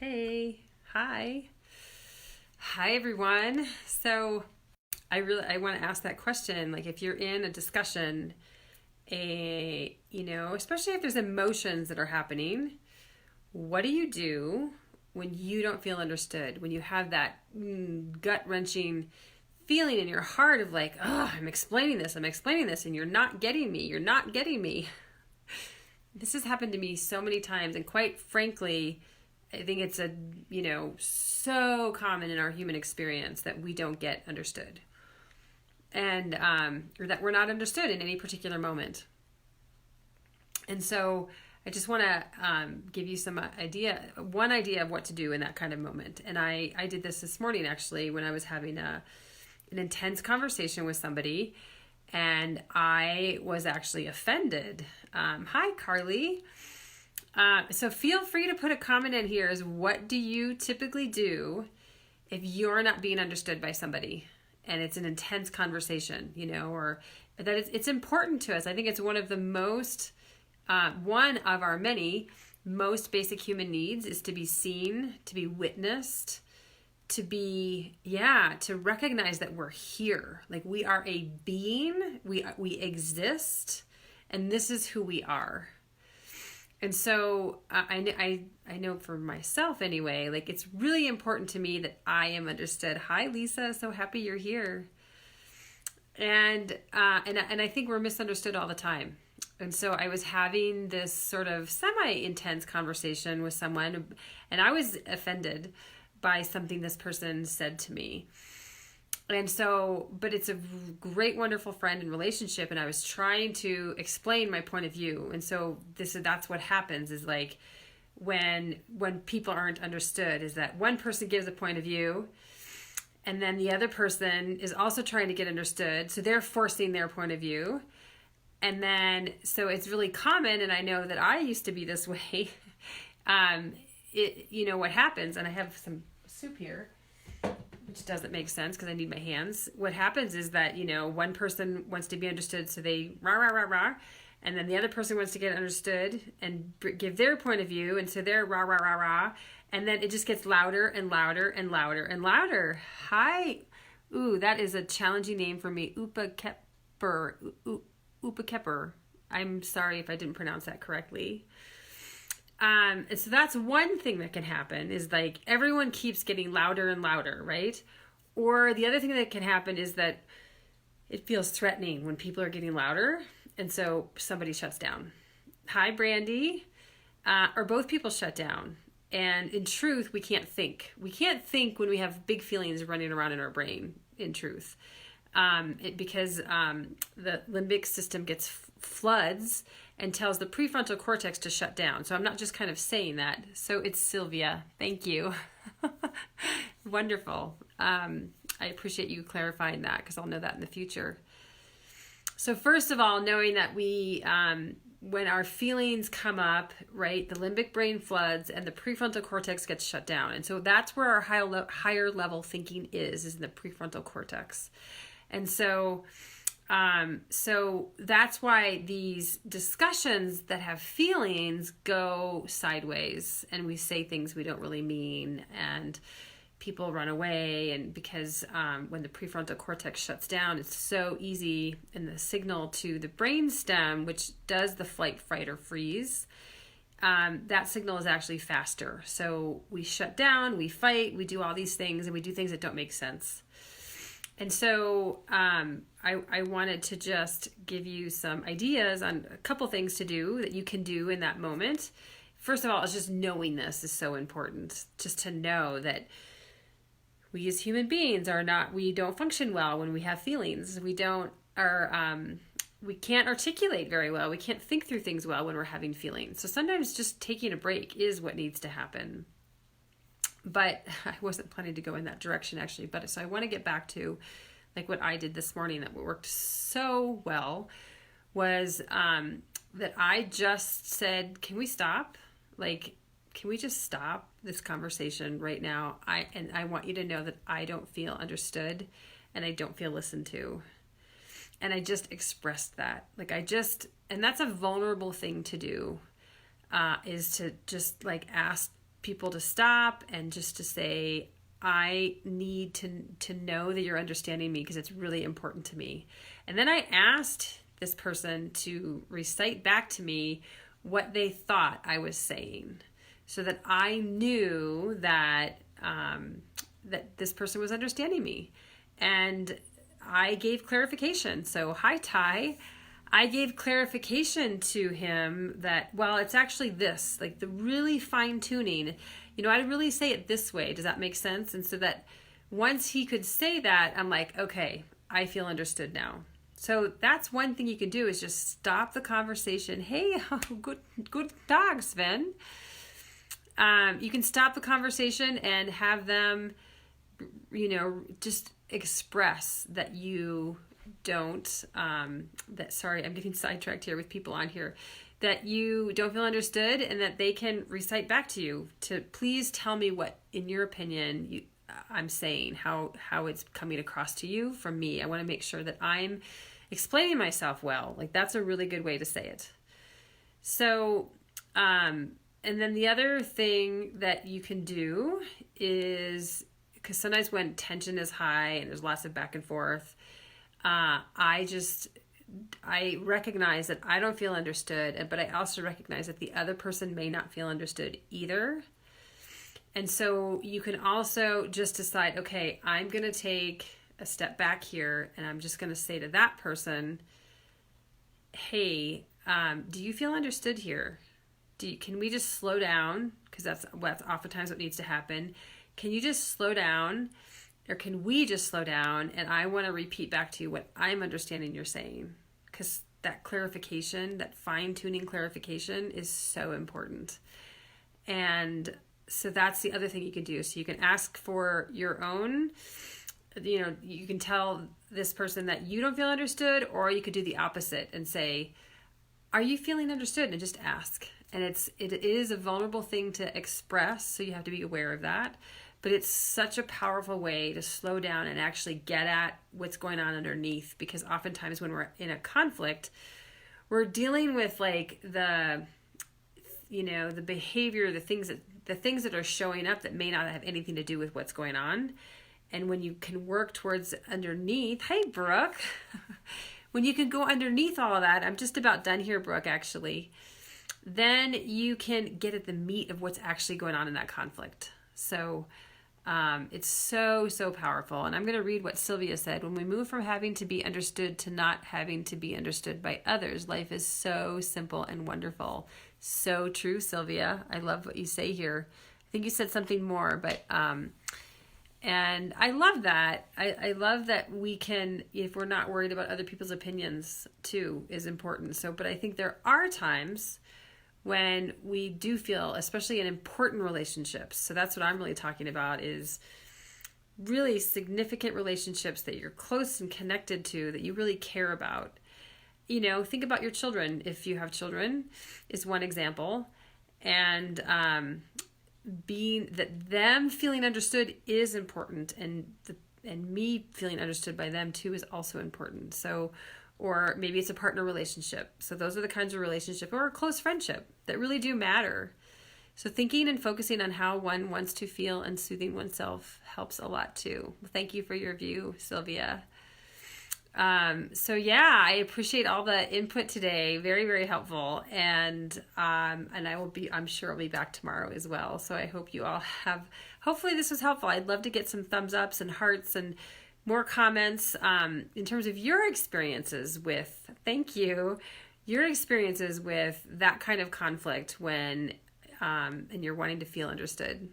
Hey, hi. Hi everyone. So I want to ask that question, like if you're in a discussion, especially if there's emotions that are happening, what do you do when you don't feel understood? When you have that gut-wrenching feeling in your heart of like, oh, I'm explaining this, and you're not getting me. This has happened to me so many times, and quite frankly, I think it's so common in our human experience that we don't get understood, and or that we're not understood in any particular moment. And so I just want to give you one idea of what to do in that kind of moment. And I did this morning, actually, when I was having an intense conversation with somebody, and I was actually offended. Hi, Carly. So feel free to put a comment in here as what do you typically do if you're not being understood by somebody and it's an intense conversation, or that it's important to us. I think it's one of our many most basic human needs is to be seen, to be witnessed, to recognize that we're here. Like we are a being, we exist, and this is who we are. And so I know for myself anyway, like it's really important to me that I am understood. Hi, Lisa. So happy you're here. And I think we're misunderstood all the time. And so I was having this sort of semi-intense conversation with someone, and I was offended by something this person said to me. And so, but it's a great, wonderful friend and relationship. And I was trying to explain my point of view. And so that's what happens is like when people aren't understood is that one person gives a point of view and then the other person is also trying to get understood. So they're forcing their point of view. And then, so it's really common. And I know that I used to be this way. What happens, and I have some soup here, which doesn't make sense because I need my hands. What happens is that, one person wants to be understood, so they rah, rah, rah, rah. And then the other person wants to get understood and give their point of view. And so they're rah, rah, rah, rah. And then it just gets louder and louder and louder and louder. Hi. Ooh, that is a challenging name for me. Upa Kepper. I'm sorry if I didn't pronounce that correctly. And so that's one thing that can happen is like everyone keeps getting louder and louder, right? Or the other thing that can happen is that it feels threatening when people are getting louder. And so somebody shuts down. Hi, Brandy. Or both people shut down. And in truth, we can't think. We can't think when we have big feelings running around in our brain, in truth. Because the limbic system gets floods and tells the prefrontal cortex to shut down. So I'm not just kind of saying that. So it's Sylvia. Thank you. Wonderful. I appreciate you clarifying that because I'll know that in the future. So first of all, knowing that we, when our feelings come up, right, the limbic brain floods and the prefrontal cortex gets shut down. And so that's where our higher level thinking is in the prefrontal cortex. And so that's why these discussions that have feelings go sideways and we say things we don't really mean and people run away. And because when the prefrontal cortex shuts down, it's so easy, and the signal to the brainstem, which does the flight, fight, or freeze, that signal is actually faster. So we shut down, we fight, we do all these things, and we do things that don't make sense. And so I wanted to just give you some ideas on a couple things to do that you can do in that moment. First of all, it's just knowing this is so important. Just to know that we as human beings we don't function well when we have feelings. We can't articulate very well. We can't think through things well when we're having feelings. So sometimes just taking a break is what needs to happen. But I wasn't planning to go in that direction, actually. So I want to get back to like what I did this morning that worked so well was that I just said, can we stop? Like, can we just stop this conversation right now? I want you to know that I don't feel understood and I don't feel listened to. And I just expressed that. And that's a vulnerable thing to do, is to just like ask people to stop and just to say, I need to know that you're understanding me because it's really important to me. And then I asked this person to recite back to me what they thought I was saying, so that I knew that that this person was understanding me. And I gave clarification. So, hi, Ty. I gave clarification to him that, well, it's actually this, like the really fine tuning. I'd really say it this way. Does that make sense? And so that once he could say that, I'm like, okay, I feel understood now. So that's one thing you can do, is just stop the conversation. Hey, good Tag, Sven. You can stop the conversation and have them, just express that you don't, sorry, I'm getting sidetracked here with people on here, that you don't feel understood, and that they can recite back to you to please tell me what, in your opinion, I'm saying, how it's coming across to you from me. I want to make sure that I'm explaining myself well. Like, that's a really good way to say it. So, and then the other thing that you can do is, because sometimes when tension is high and there's lots of back and forth, I recognize that I don't feel understood, but I also recognize that the other person may not feel understood either. And so you can also just decide, okay, I'm going to take a step back here, and I'm just going to say to that person, hey, do you feel understood here? Can we just slow down? Because that's oftentimes what needs to happen. Can you just slow down? Or can we just slow down? And I want to repeat back to you what I'm understanding you're saying. Because that clarification, that fine-tuning clarification, is so important. And so that's the other thing you can do. So you can ask for your own, you can tell this person that you don't feel understood, or you could do the opposite and say, are you feeling understood? And just ask. And it is a vulnerable thing to express, so you have to be aware of that. But it's such a powerful way to slow down and actually get at what's going on underneath. Because oftentimes when we're in a conflict, we're dealing with like the behavior, the things that are showing up that may not have anything to do with what's going on. And when you can work towards underneath, hey, Brooke, when you can go underneath all of that, I'm just about done here, Brooke, actually, then you can get at the meat of what's actually going on in that conflict. So it's so, so powerful. And I'm going to read what Sylvia said. When we move from having to be understood to not having to be understood by others, life is so simple and wonderful. So true, Sylvia. I love what you say here. I think you said something more, but and I love that. I love that we can, if we're not worried about other people's opinions too, is important. So, but I think there are times when we do feel, especially in important relationships. So that's what I'm really talking about, is really significant relationships that you're close and connected to, that you really care about. Think about your children. If you have children, is one example. And them feeling understood is important, and me feeling understood by them too is also important. So, or maybe it's a partner relationship. So those are the kinds of relationships, or a close friendship, that really do matter. So thinking and focusing on how one wants to feel and soothing oneself helps a lot too. Thank you for your view, Sylvia. So yeah, I appreciate all the input today. Very, very helpful. And I'm sure I'll be back tomorrow as well. So I hope you all hopefully this was helpful. I'd love to get some thumbs ups and hearts and more comments, in terms of your experiences with, your experiences with that kind of conflict when, and you're wanting to feel understood,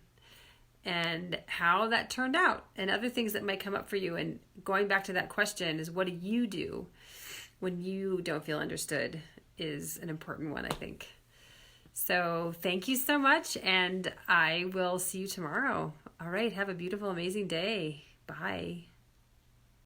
and how that turned out, and other things that might come up for you. And going back to that question is, what do you do when you don't feel understood, is an important one, I think. So thank you so much, and I will see you tomorrow. All right. Have a beautiful, amazing day. Bye.